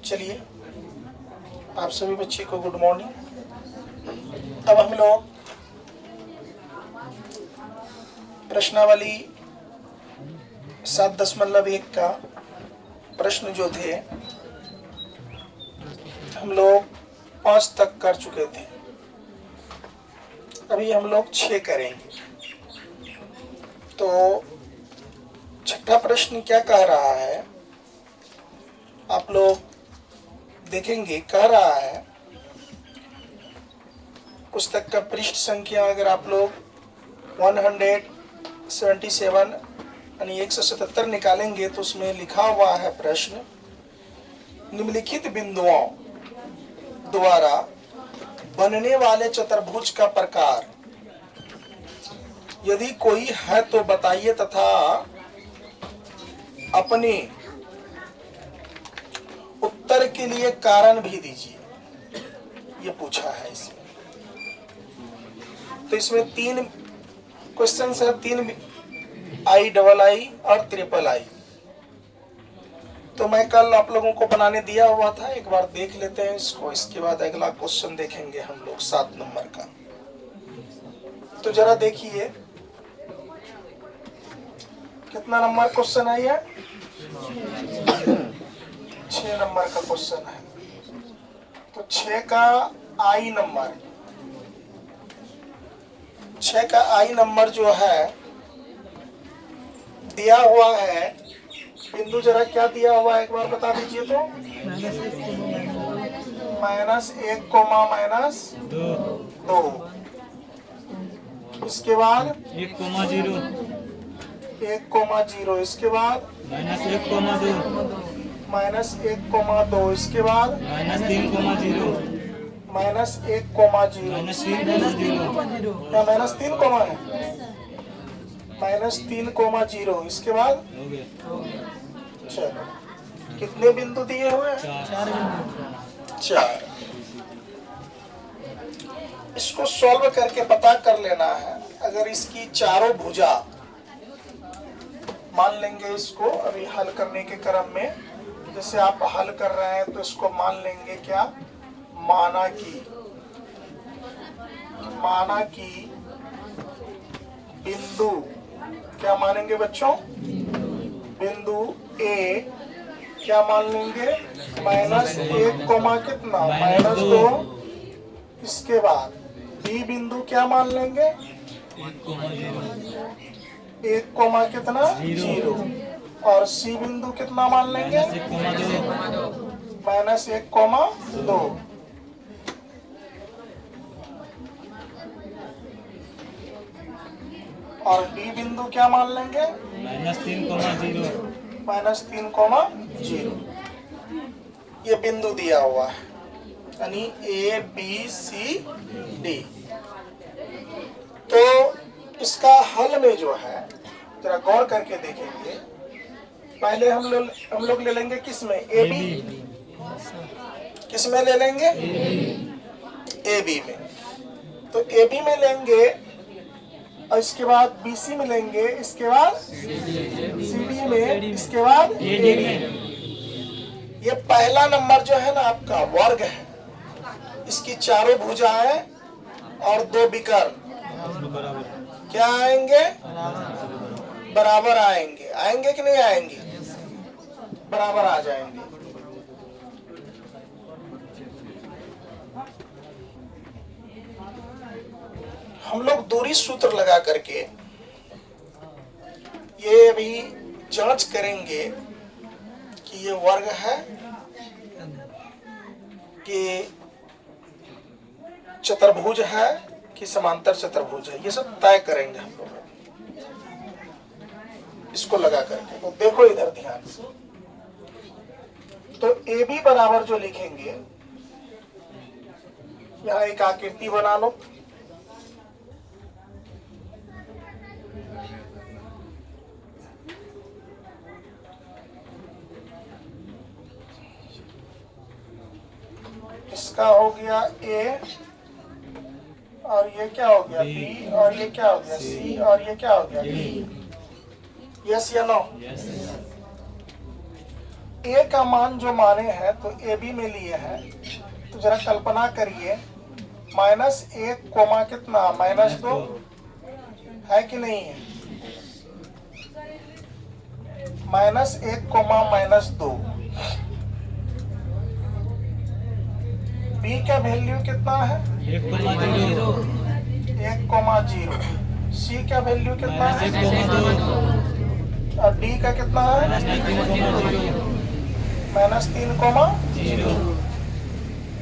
चलिए, आप सभी बच्चे को गुड मॉर्निंग। अब हम लोग प्रश्नावली 7.1 का प्रश्न जो थे हम लोग 5 तक कर चुके थे। अभी हम लोग 6 करेंगे। तो छठा प्रश्न क्या कह रहा है, आप लोग देखेंगे। कह रहा है, पुस्तक का पृष्ठ संख्या अगर आप लोग 177 यानी 177 निकालेंगे तो उसमें लिखा हुआ है प्रश्न, निम्नलिखित बिंदुओं द्वारा बनने वाले चतुर्भुज का प्रकार यदि कोई है तो बताइए तथा अपने उत्तर के लिए कारण भी दीजिए। ये पूछा है इसमें। तो इसमें 3 क्वेश्चन है, 3 II और III। तो मैं कल आप लोगों को बनाने दिया हुआ था, एक बार देख लेते हैं इसको। इसके बाद अगला क्वेश्चन देखेंगे हम लोग 7 नंबर का। तो जरा देखिए कितना नंबर क्वेश्चन है ये? 6 नंबर का क्वेश्चन है। तो 6 का I नंबर, 6 का I नंबर जो है दिया हुआ है। बिंदु जरा क्या दिया हुआ है एक बार बता दीजिए तो। -1, -2। इसके बाद 1,0, 1,0। इसके बाद -1,2, -1,2। इसके बाद -3,0, -1,0। -3,0, क्या -3 कोमा है? -3,0। इसके बाद हो गया। चलो, कितने बिंदु दिए हुए हैं? 4। इसको सॉल्व करके पता कर लेना है। अगर इसकी चारों भुजा मान लेंगे, इसको अभी हल करने के क्रम में जैसे आप हल कर रहे हैं तो इसको मान लेंगे क्या, माना कि बिंदु क्या मानेंगे बच्चों? बिंदु A क्या मान लेंगे? -1 कोमा कितना? -2। इसके बाद B बिंदु क्या मान लेंगे? 1 कोमा कितना? 0। और C बिंदु कितना मान लेंगे? -1,2। और D बिंदु क्या मान लेंगे? -3,0। ये बिंदु दिया हुआ है, यानी A, B, C, D। तो इसका हल में जो है जरा गौर करके देखेंगे। पहले हम लोग ले लेंगे किस में? AB। किस में ले लेंगे? AB में। तो AB में लेंगे और इसके बाद BC में लेंगे, इसके बाद CD में, इसके बाद AD में। ये पहला नंबर जो है ना आपका वर्ग है। इसकी चारों भुजाएं और 2 विकर्ण क्या आएंगे? बराबर आएंगे। आएंगे कि नहीं आएंगे? बराबर आ जाएंगे। हम लोग दूरी सूत्र लगा करके ये अभी जांच करेंगे कि ये वर्ग है कि चतुर्भुज है कि समांतर चतुर्भुज है। ये सब तय करेंगे हम लोग इसको लगा करके। तो देखो इधर ध्यान से। तो AB बराबर जो लिखेंगे, यहाँ एक आकृति बना लो। इसका हो गया A और ये क्या हो गया बी, और ये क्या हो गया सी, और ये क्या हो गया डी। यस या नो? यस। ए का मान जो माने हैं तो ए बी में लिए हैं, तो जरा कल्पना करिए -1 कोमा कितना -2 है कि नहीं है? -1 कोमा -2। बी का वैल्यू कितना है? 1,0। 1,0। सी का वैल्यू कितना है? -1,2। और डी का कितना है? -3,0। -3,0।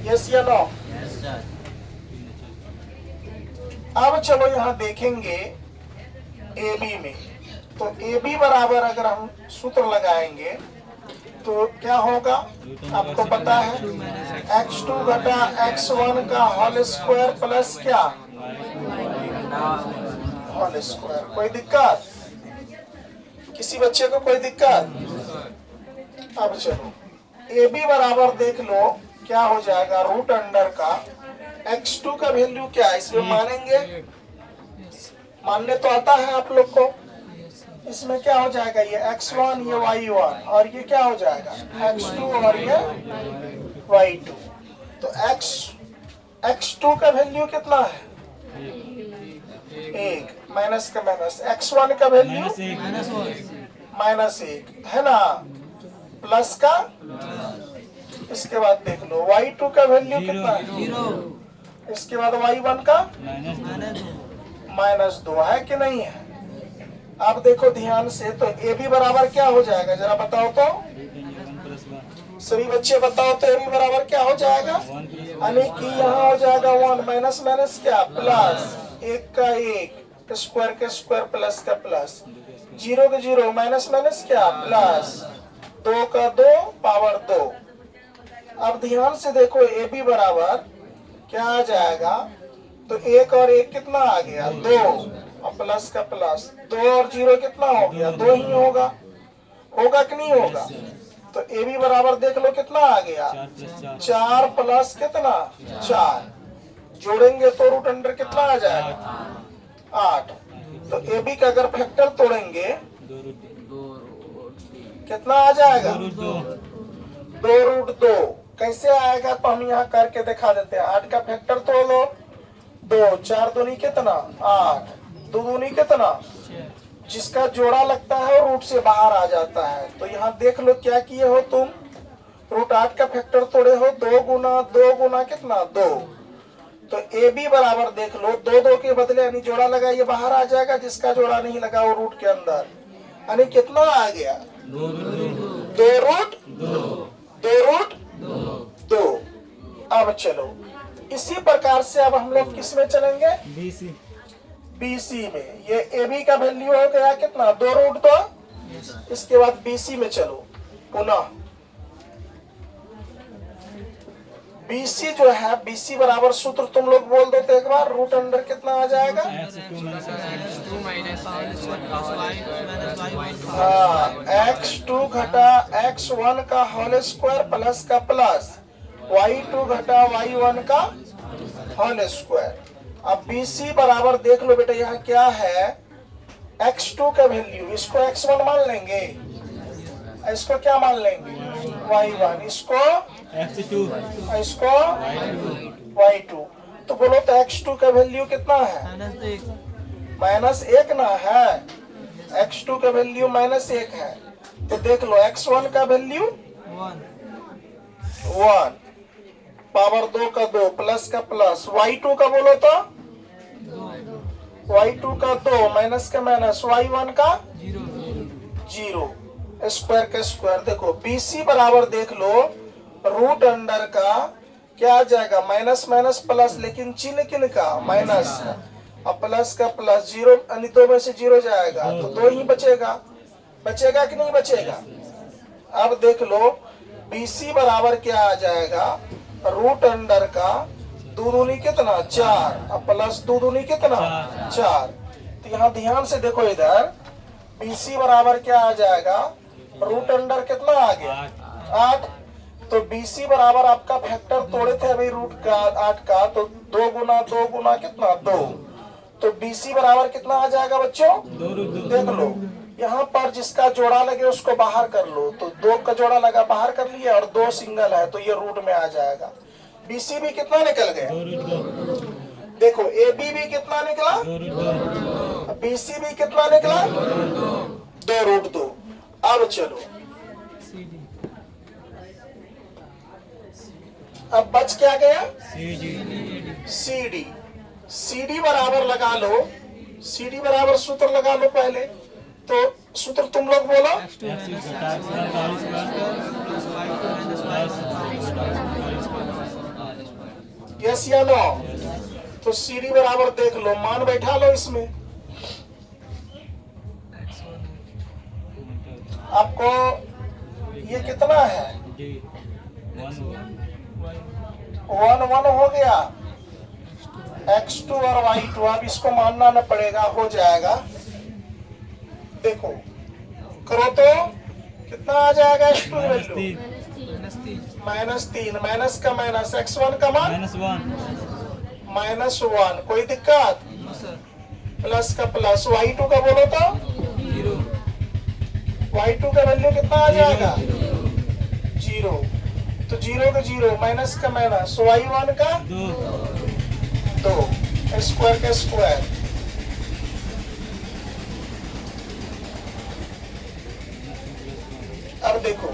यस या नो? अब चलो यहाँ देखेंगे ए बी में, तो ए बी बराबर अगर हम सूत्र लगाएंगे तो क्या होगा आपको पता है? x2 घटा x1 का होल स्क्वायर प्लस क्या होल स्क्वायर। कोई दिक्कत? किसी बच्चे को कोई दिक्कत? अब चलो ए बी बराबर देख लो क्या हो जाएगा, रूट अंडर का x2 का वैल्यू क्या है इसमें मानेंगे? मानने तो आता है आप लोग को। इसमें क्या हो जाएगा, ये x1 ये y1 और ये क्या हो जाएगा x2 और ये y2। तो x2 का वैल्यू कितना है? 1 माइनस का माइनस, x1 का वैल्यू -1 है ना, प्लस का। इसके बाद देख लो y2 का वैल्यू कितना है? इसके बाद y1 का -2 है कि नहीं है? अब देखो ध्यान से, तो ए बी बराबर क्या हो जाएगा जरा बताओ तो, सभी बच्चे बताओ तो ए बी बराबर क्या हो जाएगा? यानी कि यहाँ हो जाएगा 1 माइनस माइनस क्या प्लस, 1 का 1 स्क्वायर के स्क्वायर प्लस का प्लस, 0 का 0 माइनस माइनस क्या प्लस, 2 का 2 पावर 2। अब ध्यान से देखो ए बी बराबर क्या आ जाएगा, तो 1 और 1 कितना आ गया 2 और प्लस का प्लस, 2 और 0 कितना हो गया 2 ही होगा, होगा कि नहीं होगा? तो ए बी बराबर देख लो कितना आ गया 4 प्लस कितना 4, जोड़ेंगे तो रूट अंडर कितना आ जाएगा 8। तो ए बी का अगर फैक्टर तोड़ेंगे कितना आ जाएगा 2√2। कैसे आएगा तो हम यहाँ करके दिखा देते हैं। 8 का फैक्टर तोड़ लो, 2 4 दूनी कितना 8, 2 दूनी कितना, जिसका जोड़ा लगता है और रूट से बाहर आ जाता है। तो यहाँ देख लो क्या किए हो तुम, √8 का फैक्टर तोड़े हो, 2 गुना कितना 2। तो ए बी बराबर देख लो 2 के बदले यानी जोड़ा लगा ये बाहर आ जाएगा, जिसका जोड़ा नहीं लगा वो रूट के अंदर, यानी कितना आ गया 2√2। अब चलो इसी प्रकार से अब हम लोग किस में चलेंगे, BC में। ये AB का वैल्यू हो गया कितना 2√2। इसके बाद BC में चलो पुनः, BC जो है BC बराबर सूत्र तुम लोग बोल दो तो एक बार, रूट अंडर कितना आ जाएगा x2 घटा x1 का होल स्क्वायर प्लस का प्लस, y2 घटा y1 का होल स्क्वायर। अब BC बराबर देख लो बेटा यहाँ क्या है, x2 का वैल्यू, इसको x1 मान लेंगे, इसको क्या मान लेंगे y1, इसको इसको y2। तो बोलो तो x2 का वैल्यू कितना है -1 ना है, x2 का वैल्यू -1 है। तो देख लो x1 का वैल्यू 1 पावर 2 का 2 प्लस का प्लस, y2 का बोलो तो y2 का 2 माइनस का माइनस, y1 का 0 स्क्वायर का स्क्वायर। देखो BC बराबर देख लो रूट अंडर का क्या आ जाएगा माइनस माइनस प्लस, लेकिन चिन्ह किन का माइनस का, और प्लस का प्लस 0 यानी 2 में से 0 जाएगा तो 2 ही बचेगा, बचेगा कि नहीं बचेगा? अब देख लो BC बराबर क्या आ जाएगा, रूट अंडर का 2 दूनी कितना 4 और प्लस 2 दूनी कितना 4। तो यहाँ ध्यान से देखो इधर BC बराबर क्या आ जाएगा, रूट अंडर कितना आ गया 8, तो BC बराबर आपका फैक्टर तोड़े थे अभी रूट का 8 का, तो 2 गुना कितना 2, तो BC बराबर कितना आ जाएगा बच्चों? देख लो यहाँ पर जिसका जोड़ा लगे उसको बाहर कर लो, तो 2 का जोड़ा लगा बाहर कर लिया और 2 सिंगल है तो ये रूट में आ जाएगा। BC भी कितना निकल गया? देखो AB भी कितना निकला? BC भी कितना निकला? 2√2। अब चलो अब बच क्या गया? CD। CD बराबर लगा लो, CD बराबर सूत्र लगा लो पहले, तो सूत्र तुम लोग बोलो। यस या नो? तो CD बराबर देख लो, मान बैठा लो इसमें। आपको ये कितना है? 1 हो गया, x2 और y2। अब इसको मानना न पड़ेगा, हो जाएगा। देखो करो तो कितना आ जाएगा? x2 वैल्यू -3, माइनस का माइनस, x1 का मान -1, कोई दिक्कत? प्लस का प्लस, y2 का बोलो तो y2 का वैल्यू कितना आ जाएगा? 0, तो 0 का 0, माइनस का माइनस, y1 का 2, स्क्वायर का स्क्वायर। अब देखो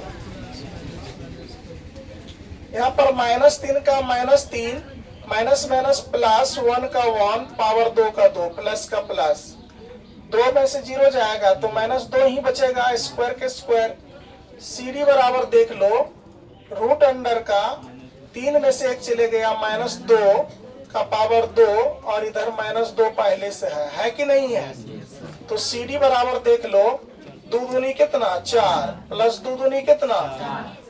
यहाँ पर -3 का -3, माइनस माइनस प्लस, 1 का 1, पावर 2 का 2, प्लस का प्लस, 2 में से 0 जाएगा तो -2 ही बचेगा, स्क्वायर के स्क्वायर। CD बराबर देख लो, रूट अंडर का 3 में से 1 चले गया, -2 का पावर 2, और इधर -2 पहले से है कि नहीं है? तो CD बराबर देख लो, 2 दूनी कितना 4, प्लस 2 दूनी कितना,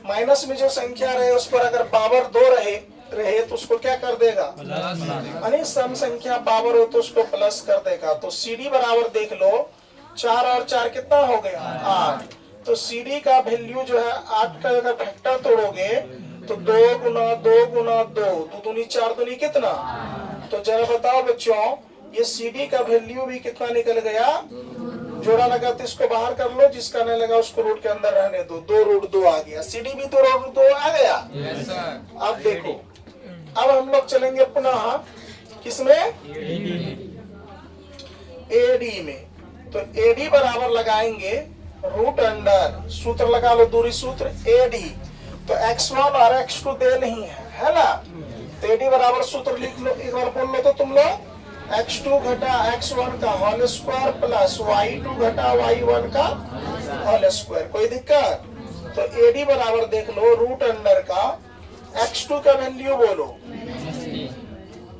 माइनस में जो संख्या रहे उस पर अगर पावर 2 रहे तो उसको क्या कर देगा? यानी सम संख्या पावर हो तो उसको प्लस कर देगा। तो CD बराबर देख लो, 4 और 4 कितना हो गया? 8। तो CD का वैल्यू जो है 8 का अगर फैक्टर तोड़ोगे तो 2 गुना 2 गुना 2, 2 दूनी 4 दूनी कितना? तो जरा बताओ बच्चों, ये CD का वैल्यू भी कितना निकल गया? जोड़ा लगा तो इसको बाहर कर लो, जिसका नहीं लगा उसको रूट के अंदर रहने दो, 2√2 आ गया। CD भी 2√2 आ गया। अब देखो, अब हम लोग चलेंगे पुनः किसमें? AD में। तो AD बराबर लगाएंगे रूट अंडर, सूत्र लगा लो, दूरी सूत्र AD। तो x1 और x2 दे नहीं है ना? तो AD बराबर सूत्र लिख लो, एक बार बोल लो तो तुम लोग, x2 घटा x1 का होल स्क्वायर प्लस y2 घटा y1 का होल स्क्वायर, कोई दिक्कत? तो AD बराबर देख लो, रूट अंडर का x2 का वैल्यू बोलो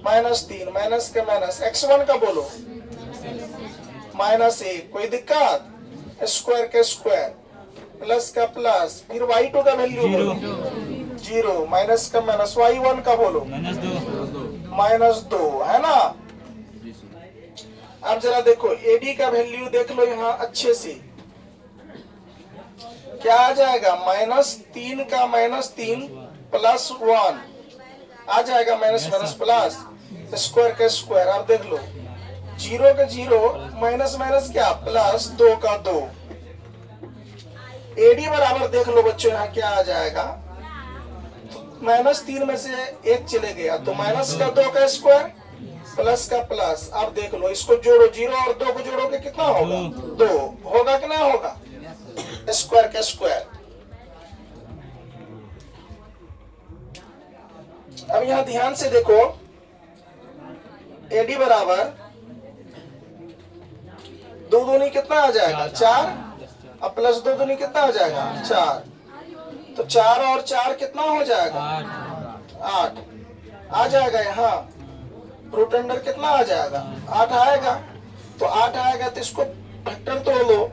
-3, माइनस का माइनस, x1 का बोलो -1, कोई दिक्कत? स्क्वायर के स्क्वायर, प्लस का प्लस, फिर y2 का वैल्यू बोलो 0, माइनस का माइनस, y1 का बोलो -2, है ना? अब जरा देखो AD का वैल्यू देख लो यहाँ अच्छे से, क्या आ जाएगा? -3 का -3 प्लस 1 आ जाएगा, माइनस माइनस प्लस, स्क्वायर का स्क्वायर। अब देख लो 0 का 0, माइनस माइनस क्या, प्लस 2 का 2। AD बराबर देख लो बच्चों यहाँ क्या आ जाएगा? -3 में से 1 चले गया तो माइनस का 2 का स्क्वायर प्लस का प्लस। अब देख लो इसको जोड़ो, 0 और 2 को जोड़ोगे कितना होगा? 2 होगा कि नहीं होगा? स्क्वायर का स्क्वायर। अब यहाँ ध्यान से देखो, AD बराबर 2 दूनी कितना आ जाएगा? 4, अब प्लस 2 दूनी कितना आ जाएगा? 4। तो 4 और 4 कितना हो जाएगा? 8 आ जाएगा। यहाँ रूट अंडर कितना आ जाएगा? 8 आएगा। तो 8 आएगा तो इसको फैक्टर तोड़ लो,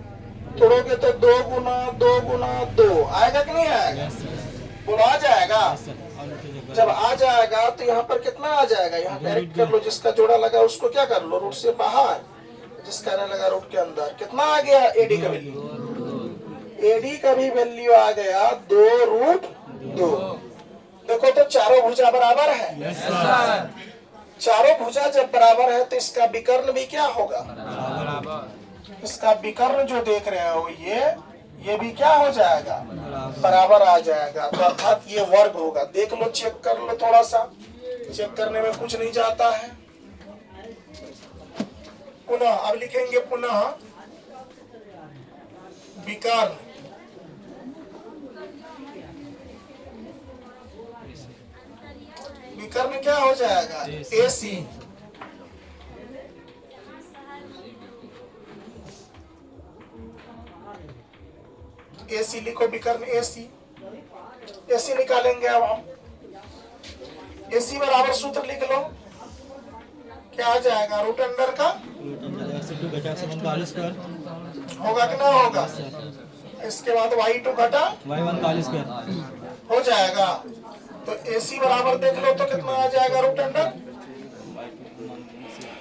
तोड़ोगे तो 2 गुना 2 गुना 2 आएगा कि नहीं आएगा? बोलो आ जाएगा। जब आ जाएगा तो यहाँ पर कितना आ जाएगा? यहाँ डायरेक्ट कर लो, जिसका जोड़ा लगा उसको क्या कर लो, रूट से बाहर, जिसका नहीं लगा रूट के अंदर। कितना आ गया AD का वैल्यू? AD का भी वैल्यू आ गया 2√2। 2। देखो तो चारों भुजा बराबर है। Yes sir. चारों भुजा जब बराबर है तो इसका विकर्ण भी क्या होगा? बराबर। इसका विकर्ण जो देख रहे हो ये भी क्या हो जाएगा? बराबर आ जाएगा। तो अर्थात ये वर्ग होगा। देख लो, चेक कर लो, थोड़ा सा चेक करने में कुछ नहीं जाता है। पुनः अब लिखेंगे, पुनः विकर्ण विकर्ण क्या हो जाएगा? AC। AC लिखो, विकर्ण AC निकालेंगे अब हम। AC बराबर सूत्र लिख लो, क्या आ जाएगा? रूट अंडर का होगा कि ना होगा? इसके बाद y2 घटा हो जाएगा। तो AC बराबर देख लो तो कितना आ जाएगा? रूट अंडर,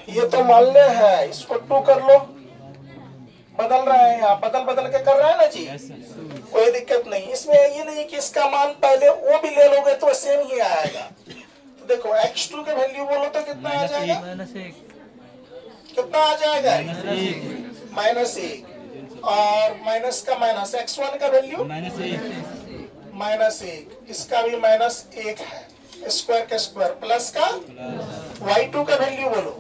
ये तो मानने है, इसको 2 कर लो। बदल रहे हैं यहाँ, बदल के कर रहे हैं ना जी। कोई दिक्कत नहीं इसमें। ये नहीं कि इसका मान पहले वो भी ले लोगे तो सेम ही आएगा। तो देखो x2 के वैल्यू बोलो तो कितना आ जाएगा? कितना आ जाएगा? -1। और माइनस का माइनस, x1 का वैल्यू -1, इसका भी -1 है। स्क्वायर का स्क्वायर प्लस का y2 का वैल्यू बोलो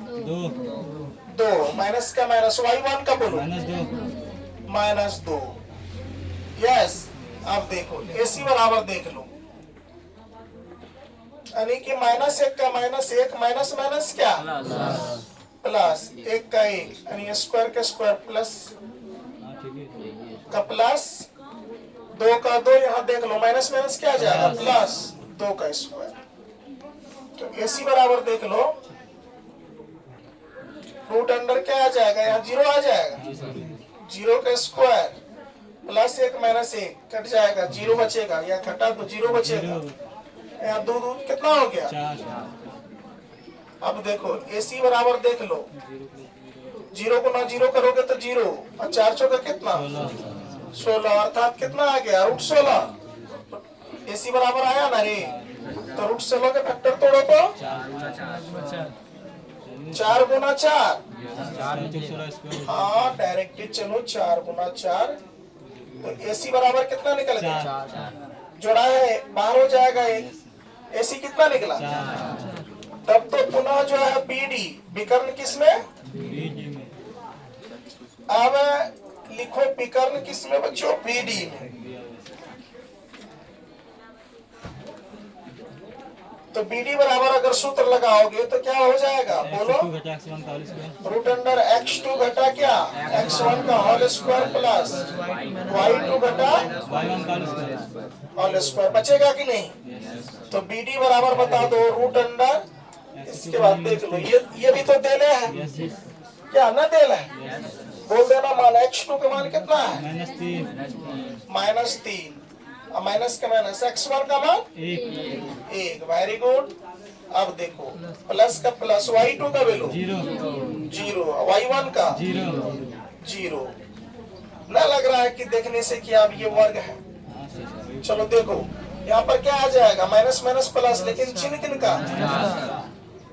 2, माइनस का माइनस, y1 का बोलो -2। यस। अब देखो AC बराबर देख लो, यानी कि -1 का -1 माइनस माइनस क्या? प्लस 1 का 1, यानी स्क्वायर का स्क्वायर प्लस का प्लस, 2 का 2, यहाँ देख लो माइनस माइनस क्या आ जाएगा? प्लस 2 का स्क्वायर। तो AC बराबर देख लो, रूट अंडर क्या आ जाएगा? यहाँ 0 आ जाएगा। 0 का स्क्वायर प्लस 1 माइनस 1 कट जाएगा, 0 बचेगा। या घटा तो 0 बचेगा। यहाँ 2 2 कितना हो गया? 4। अब देखो AC बराबर देख लो, 0 को ना 0 करोगे तो 0, और 4 चौका कितना? 16, अर्थात कितना आ गया? रूट 16। AC बराबर आया ना रे? तो रूट 16 के फैक्टर तोड़ो तो 4 गुना 4। हाँ डायरेक्टली चलो, 4 गुना 4। तो AC बराबर कितना निकल गया? जोड़ा है, बाहर हो जाएगा 1। AC कितना निकला? तब तो पुनः जो है BD विकर्ण किसमें? अब लिखो विकर्ण किसमें बच्चों? BD में। तो BD बराबर अगर सूत्र लगाओगे तो क्या हो जाएगा? बोलो। रूट अंडर x2 घटा क्या? x1 का होल स्क्वायर प्लस y2 घटा होल स्क्वायर। बचेगा कि नहीं? तो BD बराबर बता दो रूट अंडर, इसके बाद देख लो, ये भी तो देले है क्या? ना देला है, बोल देना मान। x2 का मान कितना है? -3, और माइनस का माइनस, x1 का मान 1। Very good. अब देखो प्लस का प्लस, y2 का वैल्यू 0, y1 का 0। ना लग रहा है कि देखने से कि अब ये वर्ग है। चलो देखो यहाँ पर क्या आ जाएगा? माइनस माइनस प्लस, लेकिन चिन्ह किन का?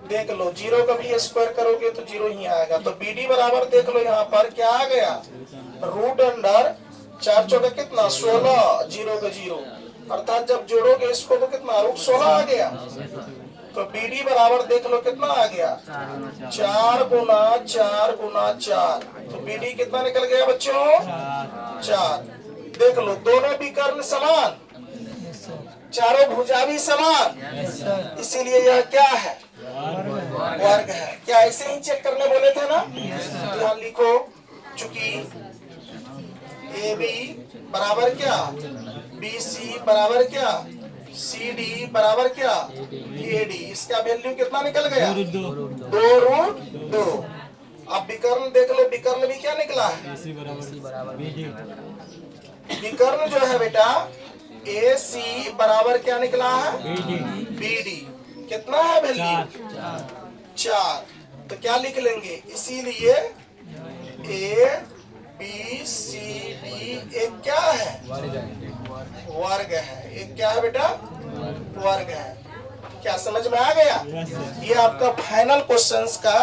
देख लो 0 का भी स्क्वायर करोगे तो 0 ही आएगा। तो BD बराबर देख लो, यहाँ पर क्या आ गया? रूट अंडर 4 चौका कितना? 16, 0 का 0, अर्थात जब जोड़ोगे इसको तो कितना? रूट 16 आ गया। तो BD बराबर देख लो कितना आ गया? 4 गुना 4 गुना 4। तो BD कितना निकल गया बच्चों? 4। देख लो दोनों विकर्ण समान, चारों भुजा भी समान, इसीलिए यह क्या है? वर्ग है। क्या ऐसे ही चेक करने बोले थे ना? यहाँ लिखो, चूंकि AB बराबर क्या? BC बराबर क्या? CD बराबर क्या? AD। इसका वैल्यू कितना निकल गया? 2 रूट 2। अब विकर्ण देख लो, विकर्ण भी क्या निकला है? विकर्ण जो है बेटा AC बराबर क्या निकला है? BD। कितना है वैल्यू? 4। तो क्या लिख लेंगे? इसीलिए A B C D एक क्या है? वर्ग है। ये क्या है बेटा? वर्ग है। क्या समझ में आ गया? ये आपका फाइनल क्वेश्चंस का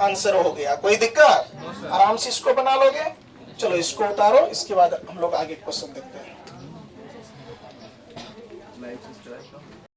आंसर हो गया। कोई दिक्कत? आराम से इसको बना लोगे। चलो इसको उतारो, इसके बाद हम लोग आगे क्वेश्चन देखते हैं।